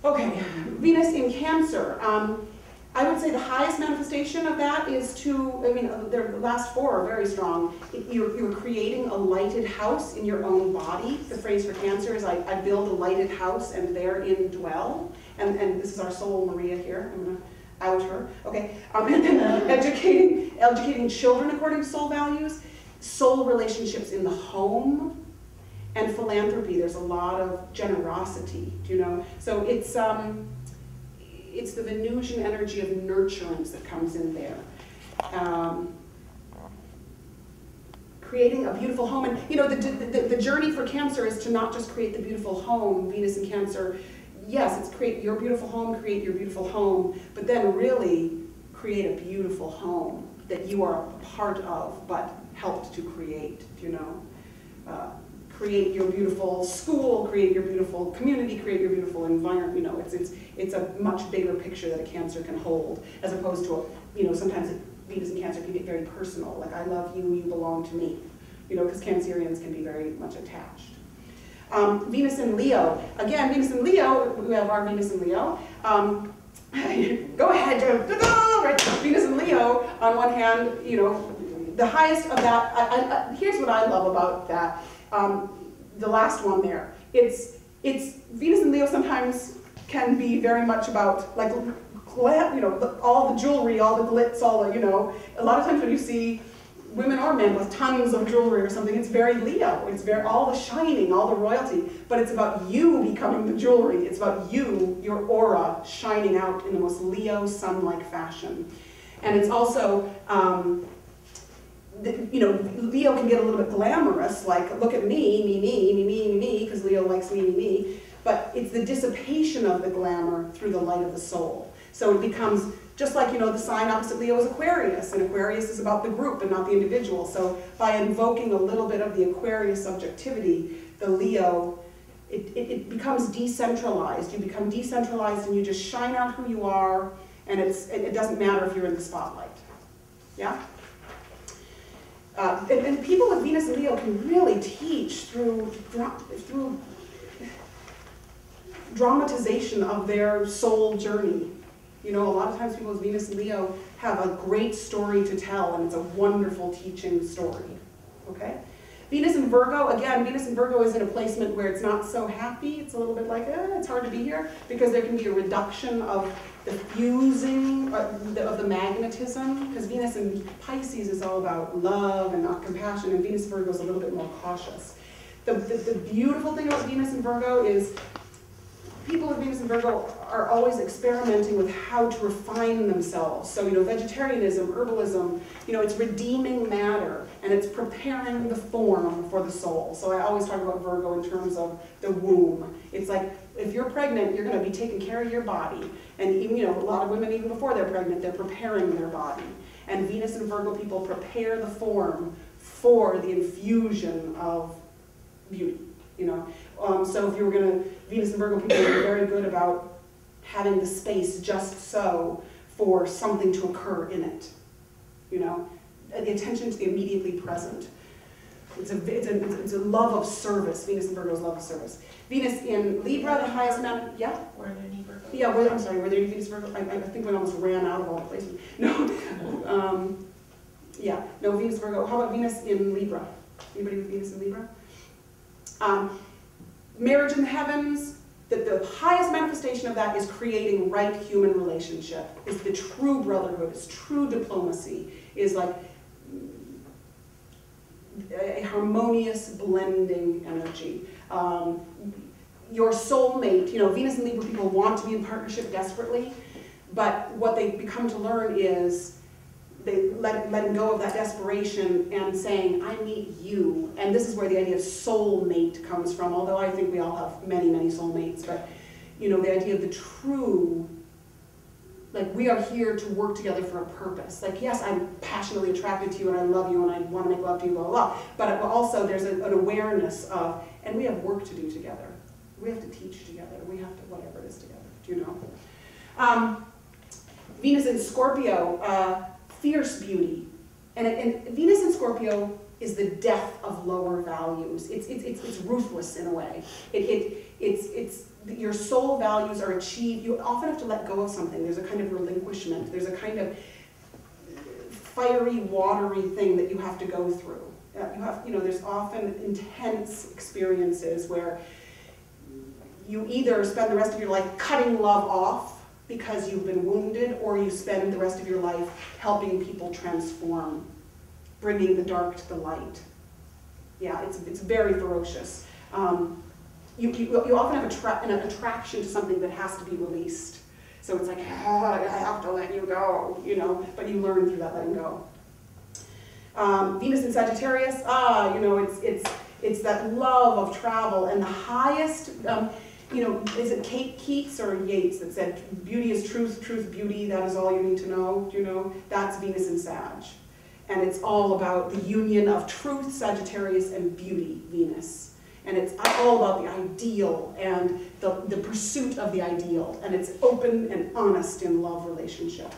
Okay, Venus in Cancer. I would say the highest manifestation of that is the last four are very strong. You're creating a lighted house in your own body. The phrase for Cancer is, I build a lighted house and therein dwell. And this is our soul, Maria, here. I'm going to out her. Okay. And then educating children according to soul values, soul relationships in the home, and philanthropy. There's a lot of generosity, do you know? So it's the Venusian energy of nurturance that comes in there. Creating a beautiful home. And you know, the journey for Cancer is to not just create the beautiful home. Venus in Cancer, yes, it's create your beautiful home, but then really create a beautiful home that you are a part of, but helped to create, you know. Create your beautiful school, create your beautiful community, create your beautiful environment. You know, it's a much bigger picture that a Cancer can hold, as opposed to, sometimes Venus in Cancer can get very personal, like I love you, you belong to me. You know, because Cancerians can be very much attached. Venus in Leo. Again, Venus in Leo, we have our Venus in Leo. Go ahead, Joe. Right. Venus in Leo, on one hand, the highest of that, here's what I love about that. The last one there. It's Venus in Leo sometimes can be very much about, like, all the jewelry, all the glitz, all the, a lot of times when you see women or men with tons of jewelry or something, it's very Leo. It's very all the shining, all the royalty, but it's about you becoming the jewelry. It's about you, your aura, shining out in the most Leo sun-like fashion. And it's also, Leo can get a little bit glamorous, like, look at me, because Leo likes me, but it's the dissipation of the glamour through the light of the soul. So it becomes, just like, the sign opposite Leo is Aquarius, and Aquarius is about the group and not the individual. So by invoking a little bit of the Aquarius subjectivity, the Leo, it becomes decentralized. You become decentralized and you just shine out who you are, and it doesn't matter if you're in the spotlight. Yeah? And people with Venus and Leo can really teach through dramatization of their soul journey. A lot of times people with Venus and Leo have a great story to tell, and it's a wonderful teaching story. Okay? Venus in Virgo, again, Venus in Virgo is in a placement where it's not so happy. It's a little bit like, it's hard to be here, because there can be a reduction of the fusing of the magnetism, because Venus in Pisces is all about love and not compassion, and Venus in Virgo is a little bit more cautious. The beautiful thing about Venus in Virgo is people with Venus in Virgo are always experimenting with how to refine themselves. So, vegetarianism, herbalism, it's redeeming matter, and it's preparing the form for the soul. So I always talk about Virgo in terms of the womb. It's like, if you're pregnant, you're going to be taking care of your body. And even, a lot of women, even before they're pregnant, they're preparing their body. And Venus and Virgo people prepare the form for the infusion of beauty. So if you were going to, Venus and Virgo people are very good about having the space just so for something to occur in it. The attention to the immediately present. It's a love of service. Venus and Virgo's love of service. Venus in Libra, the highest amount. Yeah. Were there any Virgo? Yeah. I'm sorry. Were there any Venus Virgo? I think we almost ran out of all the places. No. Yeah. No, Venus Virgo. How about Venus in Libra? Anybody with Venus in Libra? Marriage in the heavens, the highest manifestation of that is creating right human relationship, is the true brotherhood, is true diplomacy, is like a harmonious blending energy. Your soulmate, Venus and Libra people want to be in partnership desperately, but what they become to learn is they letting go of that desperation and saying, I need you. And this is where the idea of soulmate comes from, although I think we all have many, many soulmates. But, the idea of the true, like, we are here to work together for a purpose. Like, yes, I'm passionately attracted to you and I love you and I want to make love to you, blah, blah, blah. But also there's an awareness of, and we have work to do together. We have to teach together. We have to whatever it is together, do you know? Venus in Scorpio, fierce beauty. And Venus in Scorpio is the death of lower values. It's ruthless in a way. your soul values are achieved. You often have to let go of something. There's a kind of relinquishment. There's a kind of fiery, watery thing that you have to go through. There's often intense experiences where you either spend the rest of your life cutting love off because you've been wounded, or you spend the rest of your life helping people transform, bringing the dark to the light. Yeah, it's very ferocious. You often have an attraction to something that has to be released. So it's like, I have to let you go, but you learn through that letting go. Venus in Sagittarius, it's that love of travel, and the highest, is it Kate Keats or Yeats that said, beauty is truth, truth, beauty, that is all you need to know, That's Venus in Sag. And it's all about the union of truth, Sagittarius, and beauty, Venus. And it's all about the ideal and the pursuit of the ideal. And it's open and honest in love relationship.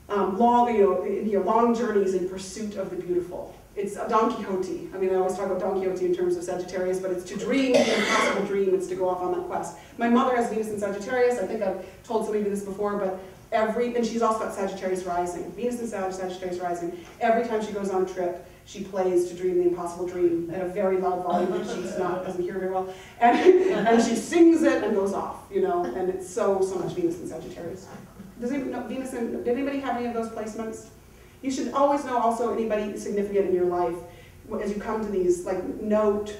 Long journeys in pursuit of the beautiful. It's a Don Quixote. I always talk about Don Quixote in terms of Sagittarius, but it's to dream the impossible dream. It's to go off on that quest. My mother has Venus in Sagittarius. I think I've told somebody this before, but and she's also got Sagittarius rising. Venus in Sagittarius rising. Every time she goes on a trip, she plays to dream the impossible dream at a very loud volume because doesn't hear very well. And she sings it and goes off, and it's so much Venus in Sagittarius. Did anybody have any of those placements? You should always know also anybody significant in your life. As you come to these, note,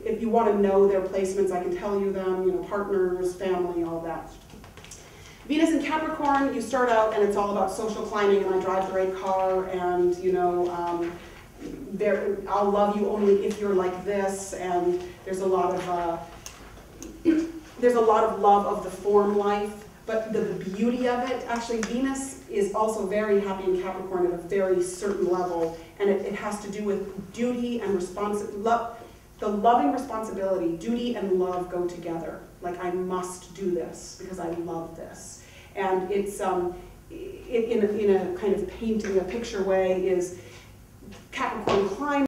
if you want to know their placements, I can tell you them, partners, family, all that. Venus in Capricorn, you start out and it's all about social climbing, and I drive the right car, and I'll love you only if you're like this, and there's a lot of love of the form life, but the beauty of it, actually Venus is also very happy in Capricorn at a very certain level, and it has to do with duty and the loving responsibility. Duty and love go together. Like, I must do this because I love this. And it's in a kind of painting a picture way is Capricorn climbing